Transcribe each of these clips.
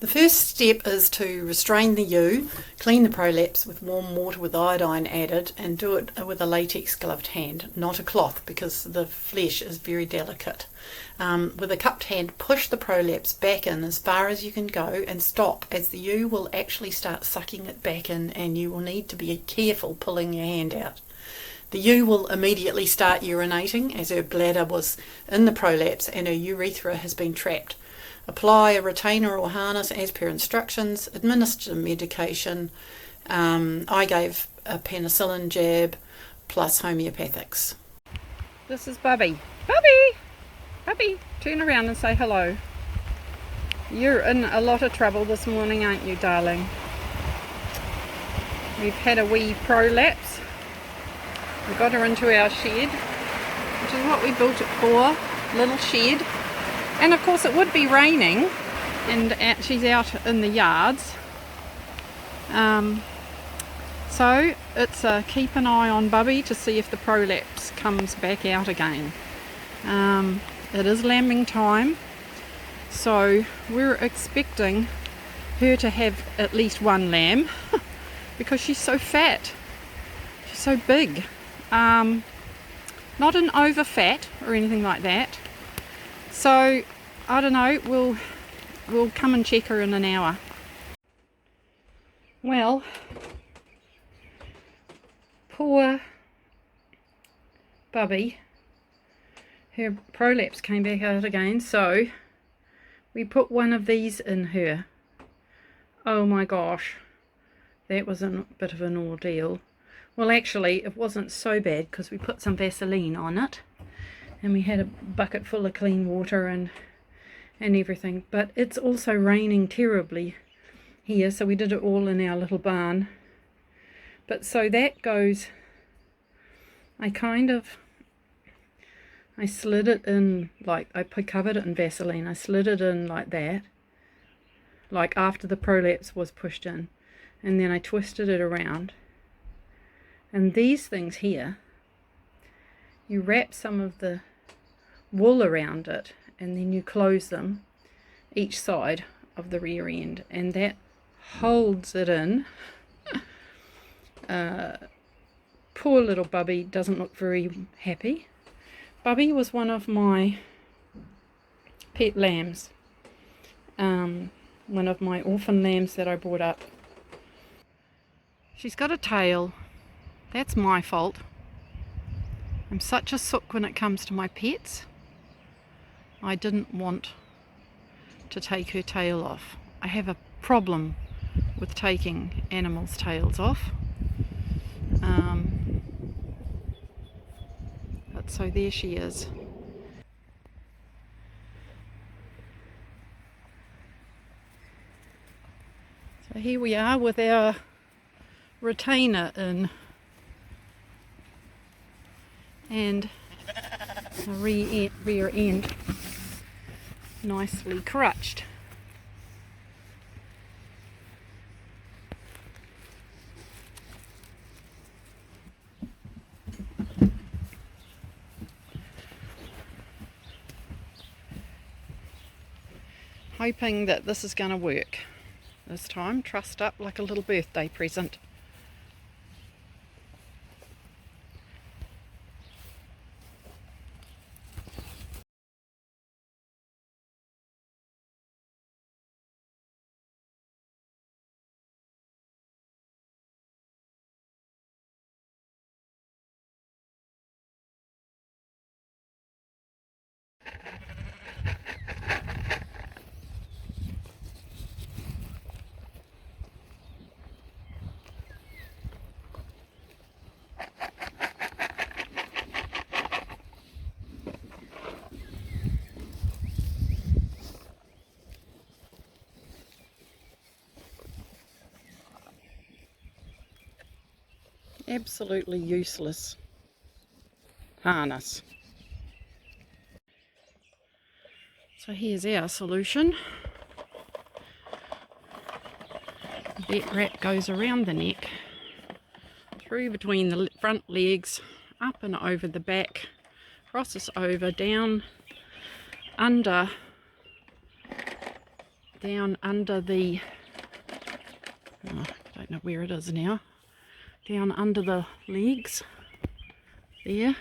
The first step is to restrain the ewe, clean the prolapse with warm water with iodine added, and do it with a latex gloved hand, not a cloth, because the flesh is very delicate. With a cupped hand, push the prolapse back in as far as you can go and stop, as the ewe will actually start sucking it back in, and you will need to be careful pulling your hand out. The ewe will immediately start urinating, as her bladder was in the prolapse and her urethra has been trapped. Apply a retainer or harness as per instructions. Administer medication. I gave a penicillin jab plus homeopathics. This is Bubby. Bubby! Bubby, turn around and say hello. You're in a lot of trouble this morning, aren't you, darling? We've had a wee prolapse. We got her into our shed, which is what we built it for, little shed. And of course it would be raining, and she's out in the yards. So it's keep an eye on Bubby to see if the prolapse comes back out again. It is lambing time, so we're expecting her to have at least one lamb because she's so fat. She's so big. Not an over fat or anything like that. So I don't know, we'll come and check her in an hour. Well, poor Bubby, her prolapse came back out again, so we put one of these in her. Oh my gosh, that was a bit of an ordeal. Well, actually it wasn't so bad because we put some Vaseline on it and we had a bucket full of clean water and everything, but it's also raining terribly here, so we did it all in our little barn. But so that goes, I slid it in, like I covered it in Vaseline, I slid it in like that, like after the prolapse was pushed in, and then I twisted it around. And these things here, you wrap some of the wool around it and then you close them each side of the rear end, and that holds it in. Poor little Bubby doesn't look very happy. Bubby was one of my pet lambs, one of my orphan lambs that I brought up. She's got a tail. That's my fault. I'm such a sook when it comes to my pets. I didn't want to take her tail off. I have a problem with taking animals' tails off. But so there she is. So here we are with our retainer in and the rear end nicely crutched. Hoping that this is going to work this time, trussed up like a little birthday present. Absolutely useless harness. So here's our solution. The vet wrap goes around the neck, through between the front legs, up and over the back, crosses over, down, under down under the, oh, I don't know where it is now, down under the legs, there,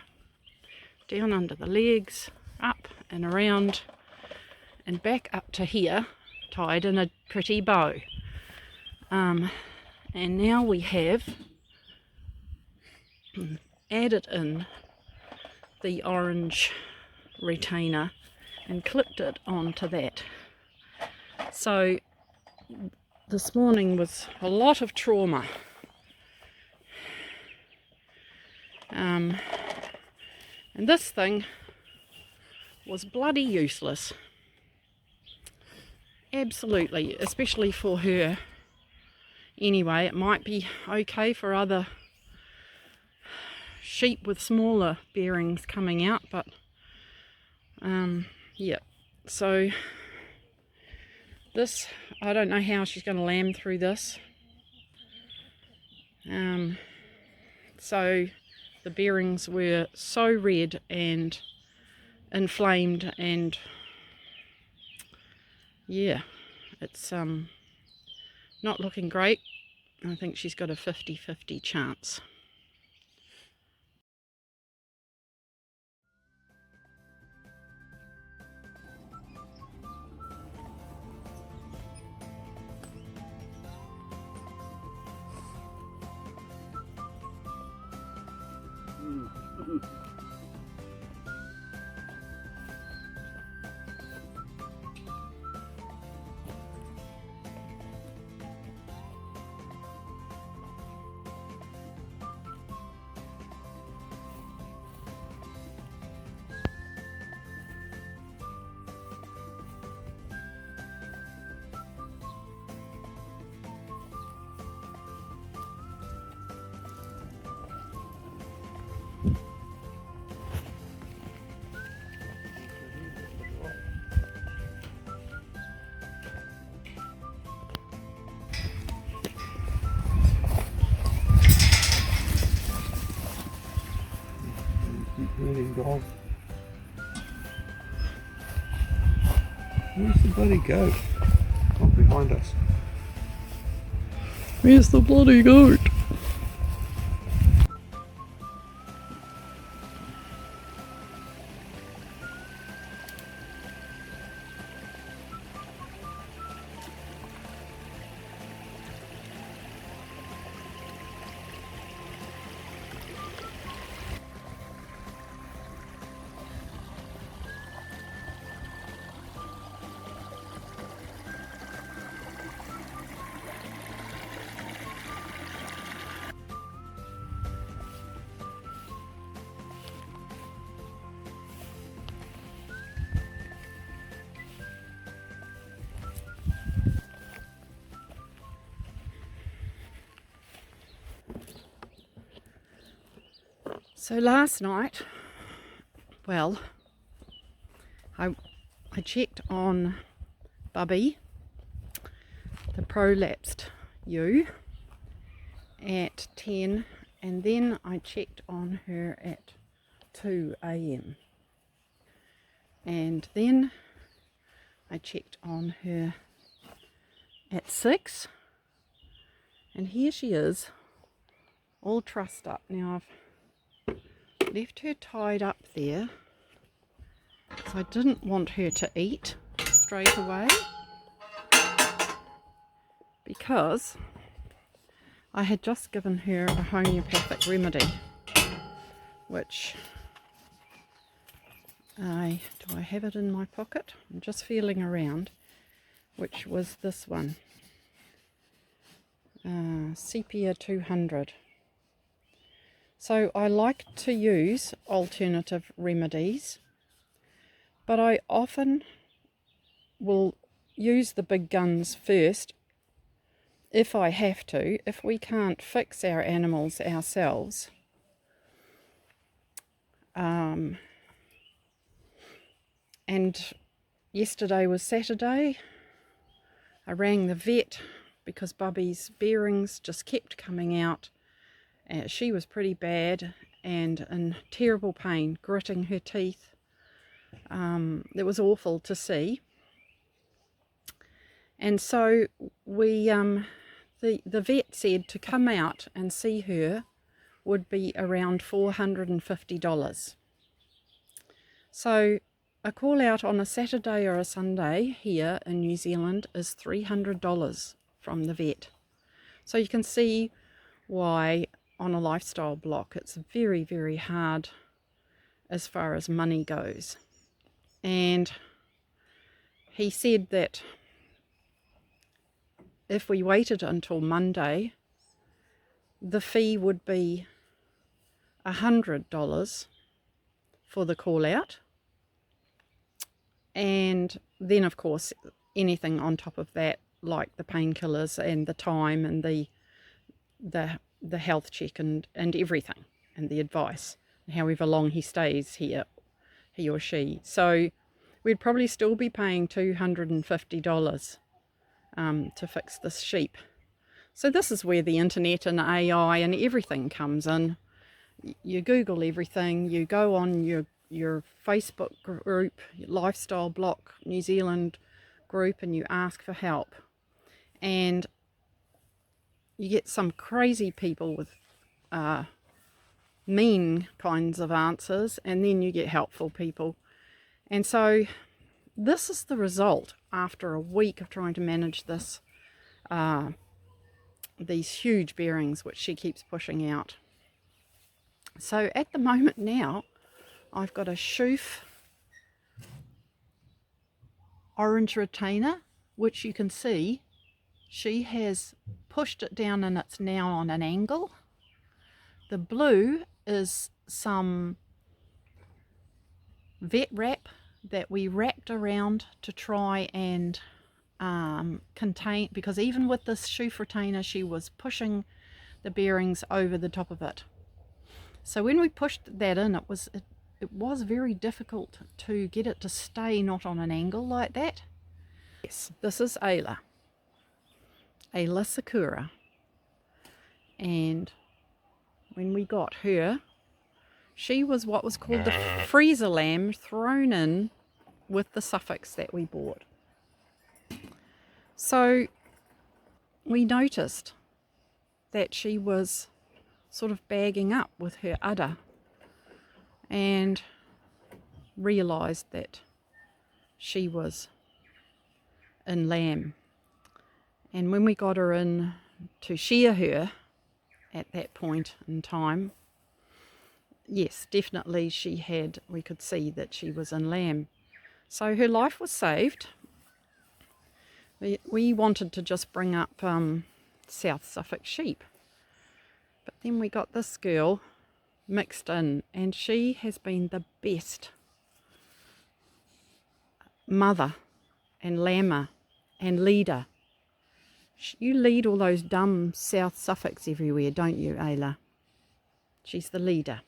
down under the legs, up and around and back up to here, tied in a pretty bow. And now we have added in the orange retainer and clipped it onto that. So this morning was a lot of trauma. And this thing was bloody useless. Absolutely, especially for her. Anyway, it might be okay for other sheep with smaller bearings coming out, but yeah, so this, I don't know how she's going to lamb through this. So the bearings were so red and inflamed, and yeah, it's not looking great. I think she's got a 50-50 chance. Dog. Where's the bloody goat? Oh, behind us. Where's the bloody goat? So last night, well, I checked on Bubby, the prolapsed ewe, at 10, and then I checked on her at 2 a.m. and then I checked on her at 6, and here she is, all trussed up. Now I've left her tied up there, so I didn't want her to eat straight away, because I had just given her a homeopathic remedy, which do I have it in my pocket? I'm just feeling around, which was this one, Sepia 200. So I like to use alternative remedies, but I often will use the big guns first if I have to, if we can't fix our animals ourselves. And yesterday was Saturday. I rang the vet because Bubby's bearings just kept coming out. She was pretty bad and in terrible pain, gritting her teeth. It was awful to see. And so we the vet said to come out and see her would be around $450. So a call out on a Saturday or a Sunday here in New Zealand is $300 from the vet. So you can see why on a lifestyle block it's very, very hard as far as money goes. And he said that if we waited until Monday, the fee would be $100 for the call out, and then of course anything on top of that, like the painkillers and the time and the health check and everything, and the advice, however long he stays here, he or she. So we'd probably still be paying $250 to fix this sheep. So this is where the internet and AI and everything comes in. You Google everything, you go on your Facebook group, your Lifestyle Block New Zealand group, and you ask for help. And you get some crazy people with mean kinds of answers, and then you get helpful people. And so this is the result after a week of trying to manage this, these huge bearings which she keeps pushing out. So at the moment now, I've got a Shoof orange retainer, which you can see she has pushed it down and it's now on an angle. The blue is some vet wrap that we wrapped around to try and contain, because even with this Shoof retainer she was pushing the bearings over the top of it. So when we pushed that in, it was very difficult to get it to stay not on an angle like that. Yes, this is Ayla Sakura, and when we got her, she was what was called the freezer lamb, thrown in with the suffix that we bought. So we noticed that she was sort of bagging up with her udder, and realised that she was in lamb. And when we got her in to shear her at that point in time, yes, definitely we could see that she was in lamb. So her life was saved. We wanted to just bring up South Suffolk sheep, but then we got this girl mixed in, and she has been the best mother and lammer and leader. You lead all those dumb South Suffolks everywhere, don't you, Ayla? She's the leader.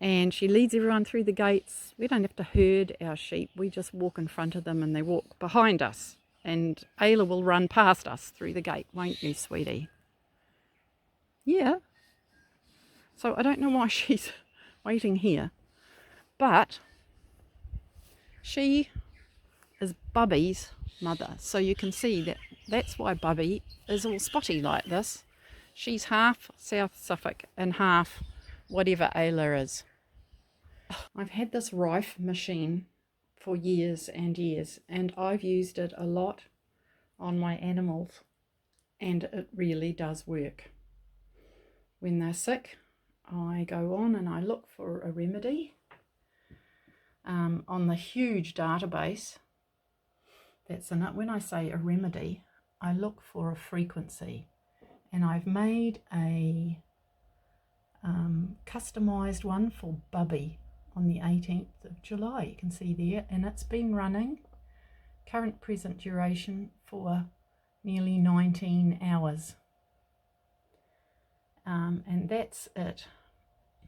And she leads everyone through the gates. We don't have to herd our sheep. We just walk in front of them and they walk behind us. And Ayla will run past us through the gate, won't you, sweetie? Yeah. So I don't know why she's waiting here. But she is Bubby's mother. So you can see that that's why Bubby is all spotty like this. She's half South Suffolk and half whatever Ayla is. I've had this Rife machine for years and years, and I've used it a lot on my animals, and it really does work. When they're sick, I go on and I look for a remedy on the huge database that's in it. When I say a remedy, I look for a frequency, and I've made a customized one for Bubby on the 18th of July. You can see there, and it's been running current present duration for nearly 19 hours, and that's it.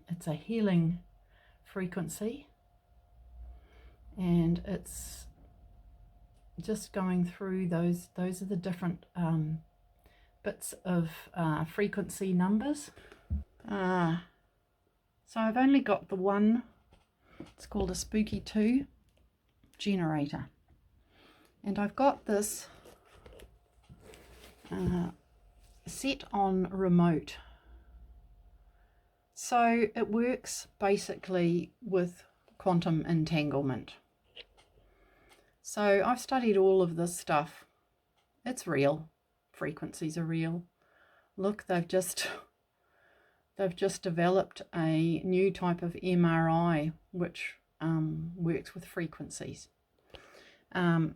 It's a healing frequency, and it's just going through those are the different bits of frequency numbers. So I've only got the one. It's called a Spooky 2 generator, and I've got this set on remote. So it works basically with quantum entanglement. So I've studied all of this stuff. It's real. Frequencies are real. Look, they've just developed a new type of MRI which works with frequencies. So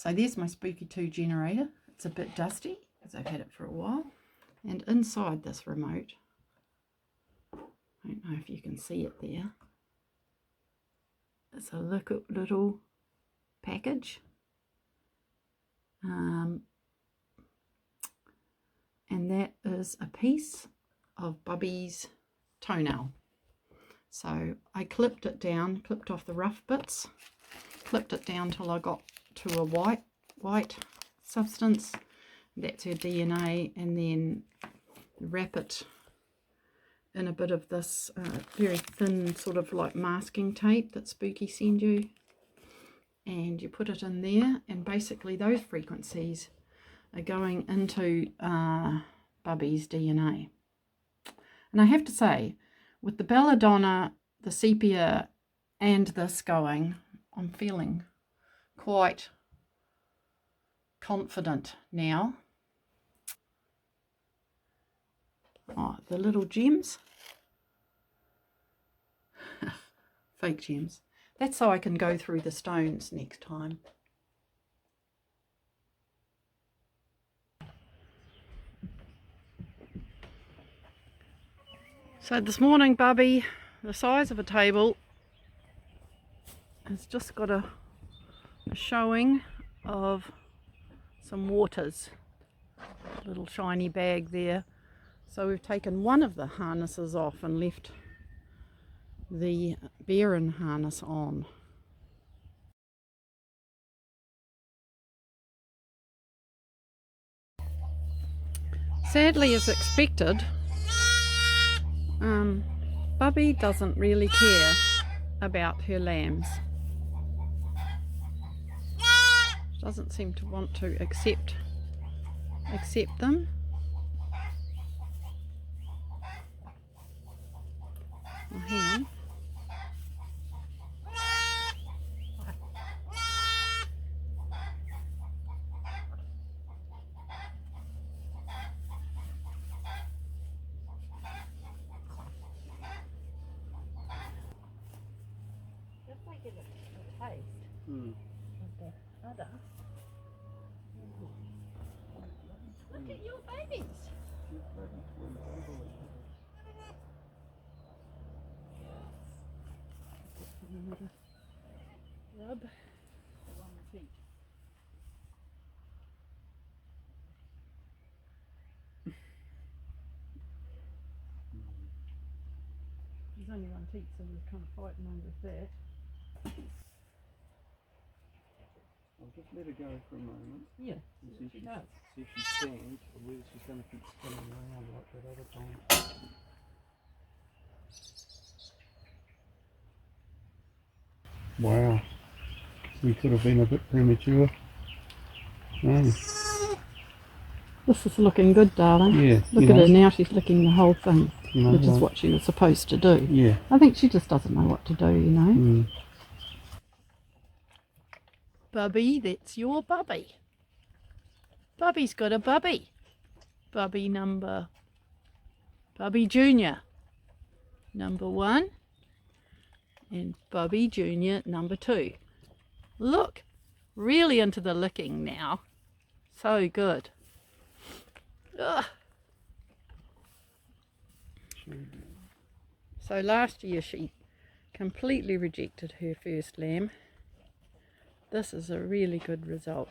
there's my Spooky 2 generator. It's a bit dusty because I've had it for a while. And inside this remote, I don't know if you can see it there, it's a little package. And that is a piece of Bubby's toenail. So I clipped it down, clipped off the rough bits, clipped it down till I got to a white substance. That's her DNA, and then wrap it in a bit of this very thin sort of like masking tape that Spooky send you, and you put it in there, and basically those frequencies are going into Bubby's DNA. And I have to say, with the belladonna, the sepia and this going, I'm feeling quite confident now. Oh, the little gems. Fake gems. That's so I can go through the stones next time. So this morning, Bubby, the size of a table, has just got a showing of some waters. Little shiny bag there. So we've taken one of the harnesses off and left the Baron harness on. Sadly, as expected, Bubby doesn't really care about her lambs. She doesn't seem to want to accept them. Oh, hang on. If I give it a taste of the udder. Look at your babies. Another rub along the feet. There's only one teat, so we're kind of fighting over that. I'll just let her go for a moment. Yeah, See if she does. See if she stands, or whether she's going to keep spinning around like that other time. Wow. We could have been a bit premature. This is looking good, darling. Yeah. Look at her now, she's licking the whole thing, which is what she was supposed to do. Yeah. I think she just doesn't know what to do, you know. Bubby, that's your Bubby. Bubby's got a Bubby. Bubby Junior, number 1, and Bubby Junior, number 2. Look, really into the licking now. So good. Ugh. So last year she completely rejected her first lamb. This is a really good result.